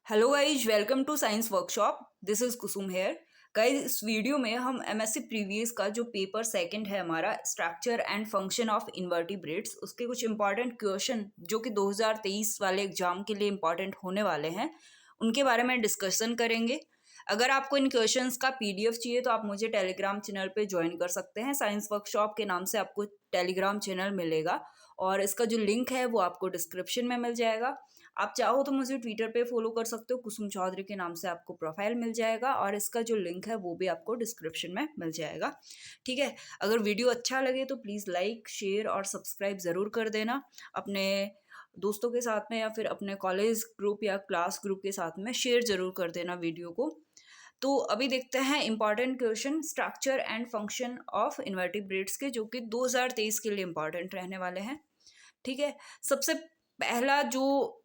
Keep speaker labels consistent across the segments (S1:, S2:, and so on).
S1: Hello guys, welcome to science workshop. This is Kusum here. Guys, इस video में हम MSc previous का जो पेपर सेकंड है हमारा, structure and function of invertebrates, उसके कुछ इंपॉर्टेंट क्वेश्चन जो कि 2023 वाले एग्जाम के लिए इंपॉर्टेंट होने वाले हैं, उनके बारे में डिस्कशन करेंगे। अगर आपको इन क्वेश्चंस का पीडीएफ चाहिए तो आप मुझे टेलीग्राम चैनल पे ज्वाइन कर सकते हैं। साइंस वर्कशॉप के नाम से आपको टेलीग्राम चैनल मिलेगा और इसका जो लिंक है वो आपको डिस्क्रिप्शन में मिल जाएगा। आप चाहो तो मुझे ट्विटर पे फॉलो कर सकते हो, कुसुम चौधरी के नाम से आपको प्रोफाइल मिल जाएगा और इसका जो लिंक है वो भी आपको डिस्क्रिप्शन में मिल जाएगा। ठीक है, अगर वीडियो अच्छा लगे तो प्लीज़ लाइक, शेयर और सब्सक्राइब ज़रूर कर देना अपने दोस्तों के साथ में, या फिर अपने कॉलेज ग्रुप या क्लास ग्रुप के साथ में शेयर ज़रूर कर देना वीडियो को। तो अभी देखते हैं important question structure and function of invertebrates के, जो कि 2023 के लिए इंपॉर्टेंट रहने वाले हैं। ठीक है, सबसे पहला जो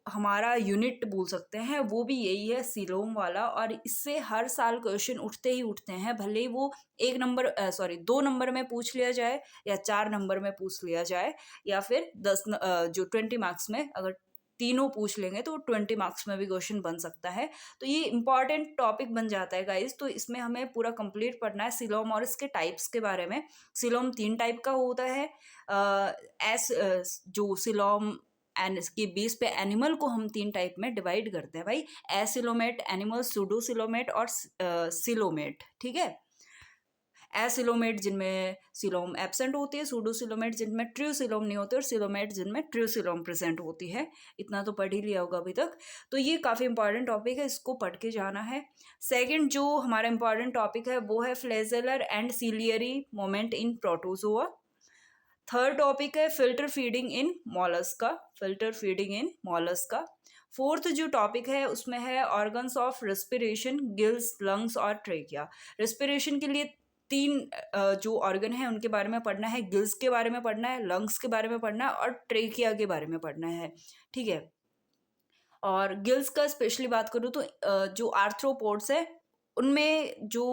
S1: हमारा यूनिट बोल सकते हैं वो भी यही है, सीलोम वाला। और इससे हर साल क्वेश्चन उठते ही उठते हैं, भले ही वो 2 नंबर में पूछ लिया जाए या 4 नंबर में पूछ लिया जाए, या फिर 20 मार्क्स में अगर तीनों पूछ लेंगे तो 20 मार्क्स में भी क्वेश्चन बन सकता है। तो ये इंपॉर्टेंट टॉपिक बन जाता है गाइज। तो इसमें हमें पूरा कंप्लीट पढ़ना है सिलोम और इसके टाइप्स के बारे में। सिलोम 3 टाइप का होता है। जो सिलोम एंड इसके बेस पे एनिमल को हम 3 टाइप में डिवाइड करते हैं भाई, एसिलोमेट एनिमल, सूडोसिलोमेट और सिलोमेट। ठीक है, एसिलोमेट जिनमें सिलोम एब्सेंट होती है, सूडोसिलोमेट जिनमें ट्रूसिलोम नहीं होते, और सिलोमेट जिनमें ट्रूसिलोम प्रेजेंट होती है। इतना तो पढ़ ही लिया होगा अभी तक। तो ये काफ़ी इंपॉर्टेंट टॉपिक है, इसको पढ़ के जाना है। सेकंड जो हमारा इंपॉर्टेंट टॉपिक है वो है flagellar and ciliary movement in protozoa. Third topic है filter feeding in mollusca, filter feeding in mollusca. Fourth जो टॉपिक है उसमें है organs of respiration, gills, lungs और ट्रेकिया। रेस्पिरेशन के लिए 3 जो ऑर्गन है उनके बारे में पढ़ना है, गिल्स के बारे में पढ़ना है, लंग्स के बारे में पढ़ना है और ट्रेकिया के बारे में पढ़ना है। ठीक है, और गिल्स का स्पेशली बात करूँ तो जो आर्थ्रोपोड्स है उनमें जो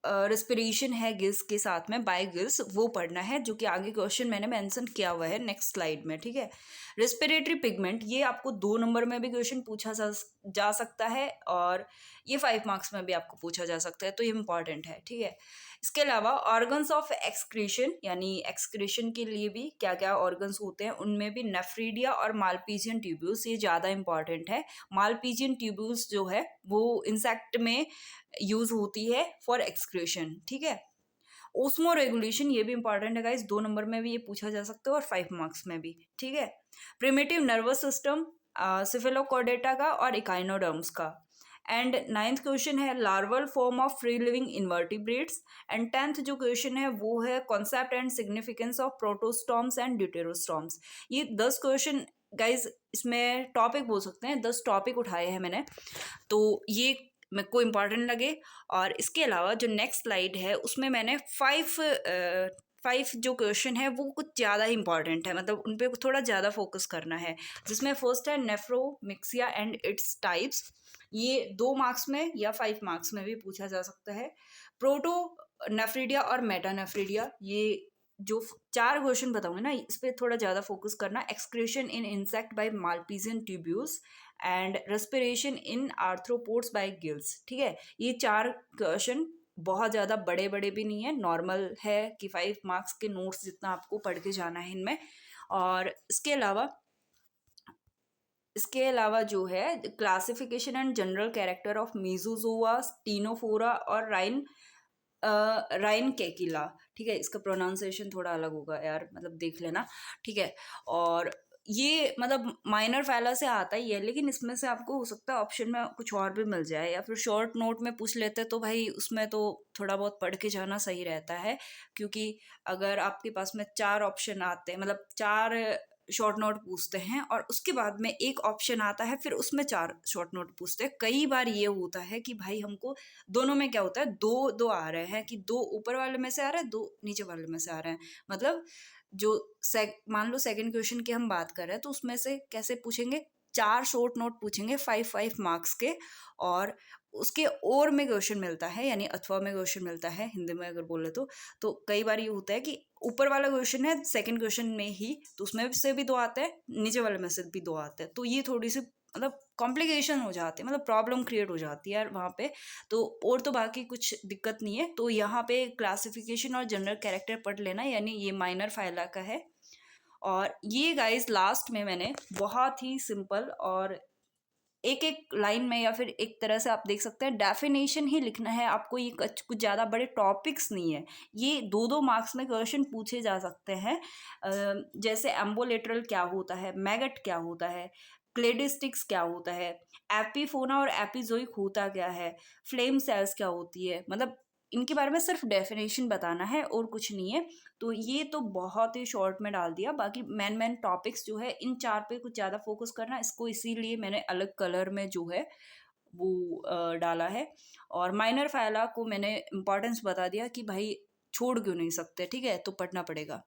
S1: रेस्पिरेशन है गिल्स के साथ में, बाय गिल्स, वो पढ़ना है, जो कि आगे क्वेश्चन मैंने मेंशन किया हुआ है नेक्स्ट स्लाइड में। ठीक है, रेस्पिरेटरी पिगमेंट, ये आपको 2 नंबर में भी क्वेश्चन पूछा जा सकता है और ये 5 मार्क्स में भी आपको पूछा जा सकता है, तो ये इंपॉर्टेंट है। ठीक है, इसके अलावा ऑर्गन्स ऑफ एक्सक्रीशन, यानी एक्सक्रीशन के लिए भी क्या क्या ऑर्गन्स होते हैं, उनमें भी नेफ्रीडिया और मालपीजियन ट्यूब्यूल्स, ये ज़्यादा इंपॉर्टेंट है। मालपीजियन ट्यूब्यूल्स जो है वो इंसेक्ट में यूज होती है फॉर एक्सक्रीशन। ठीक है, ओस्मो रेगुलेशन, ये भी इंपॉर्टेंट है गाइस, 2 नंबर में भी ये पूछा जा सकता है और 5 मार्क्स में भी। ठीक है, प्रिमिटिव नर्वस सिस्टम, सिफेलोकॉर्डेटा का और इकाइनोडर्म्स का। एंड 9th क्वेश्चन है larval form of free living invertebrates. And 10th जो क्वेश्चन है वो है concept and significance of protostomes and deuterostomes. ये 10 क्वेश्चन गाइज, इसमें टॉपिक बोल सकते हैं, 10 टॉपिक उठाए हैं मैंने, तो ये मेरे को इम्पॉर्टेंट लगे। और इसके अलावा जो नेक्स्ट स्लाइड है उसमें मैंने 5 जो क्वेश्चन है वो कुछ ज़्यादा इंपॉर्टेंट है, मतलब उन पर थोड़ा ज़्यादा फोकस करना है। जिसमें फर्स्ट है नेफ्रोमिक्सिया एंड इट्स टाइप्स, ये 2 मार्क्स में या 5 मार्क्स में भी पूछा जा सकता है। प्रोटो नेफ्रीडिया और मेटानेफ्रीडिया, ये जो 4 क्वेश्चन बताऊंगे ना, इस पर थोड़ा ज़्यादा फोकस करना। Excretion in insect by Malpighian tubules and respiration in arthropods by gills. ठीक है, ये 4 क्वेश्चन बहुत ज़्यादा बड़े बड़े भी नहीं है, नॉर्मल है कि 5 मार्क्स के नोट्स जितना आपको पढ़ के जाना है इनमें। और इसके अलावा जो है classification and general character of mesozoa, ctenophora और राइन केकिला। ठीक है, इसका प्रोनाउंसिएशन थोड़ा अलग होगा यार, मतलब देख लेना। ठीक है, और ये मतलब माइनर फैला से आता ही है, लेकिन इसमें से आपको हो सकता है ऑप्शन में कुछ और भी मिल जाए, या फिर शॉर्ट नोट में पूछ लेते तो भाई उसमें तो थोड़ा बहुत पढ़ के जाना सही रहता है। क्योंकि अगर आपके पास में 4 ऑप्शन आते हैं, मतलब 4 शॉर्ट नोट पूछते हैं और उसके बाद में एक ऑप्शन आता है, फिर उसमें 4 शॉर्ट नोट पूछते हैं, कई बार ये होता है कि भाई हमको दोनों में क्या होता है, 2 आ रहे हैं, कि 2 ऊपर वाले में से आ रहे हैं, 2 नीचे वाले में से आ रहे हैं। मतलब जो मान लो सेकंड क्वेश्चन की हम बात कर रहे हैं तो उसमें से कैसे पूछेंगे, 4 शॉर्ट नोट पूछेंगे 5 मार्क्स के, और उसके और में क्वेश्चन मिलता है, यानी अथवा में क्वेश्चन मिलता है हिंदी में अगर बोले तो कई बार ये होता है कि ऊपर वाला क्वेश्चन है सेकंड क्वेश्चन में ही, तो उसमें से भी 2 आते हैं, नीचे वाले में से भी 2 आते हैं, तो ये थोड़ी सी मतलब कॉम्प्लिकेशन हो जाते हैं, मतलब प्रॉब्लम क्रिएट हो जाती है यार वहाँ पे। तो और तो बाकी कुछ दिक्कत नहीं है। तो यहाँ पे क्लासिफिकेशन और जनरल कैरेक्टर पढ़ लेना, यानी ये माइनर फाइला का है। और ये गाइस लास्ट में मैंने बहुत ही सिंपल और एक एक लाइन में या फिर एक तरह से आप देख सकते हैं डेफिनेशन ही लिखना है आपको। ये कुछ ज़्यादा बड़े टॉपिक्स नहीं है, ये 2-2 मार्क्स में क्वेश्चन पूछे जा सकते हैं। जैसे एम्बोलेटरल क्या होता है, मैगट क्या होता है, क्लेडिस्टिक्स क्या होता है, एपीफोना और एपिजोइक होता क्या है, फ्लेम सेल्स क्या होती है, मतलब इनके बारे में सिर्फ डेफिनेशन बताना है और कुछ नहीं है। तो ये तो बहुत ही शॉर्ट में डाल दिया, बाकी मेन टॉपिक्स जो है इन 4 पे कुछ ज़्यादा फोकस करना, इसको इसीलिए मैंने अलग कलर में जो है वो डाला है। और माइनर फाइला को मैंने इम्पोर्टेंस बता दिया कि भाई छोड़ क्यों नहीं सकते, ठीक है, तो पढ़ना पड़ेगा।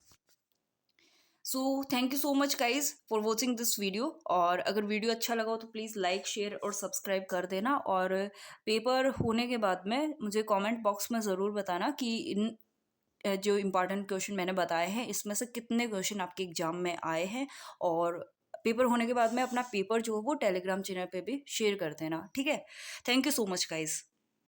S1: So thank you so much guys for watching this video. और अगर वीडियो अच्छा लगा हो तो प्लीज़ लाइक शेयर और सब्सक्राइब कर देना। और पेपर होने के बाद में मुझे कमेंट बॉक्स में ज़रूर बताना कि इन जो इम्पोर्टेंट क्वेश्चन मैंने बताए हैं इसमें से कितने क्वेश्चन आपके एग्जाम में आए हैं। और पेपर होने के बाद में अपना पेपर जो है वो टेलीग्राम चैनल पे भी शेयर कर देना, ठीक है। Thank you so much guys.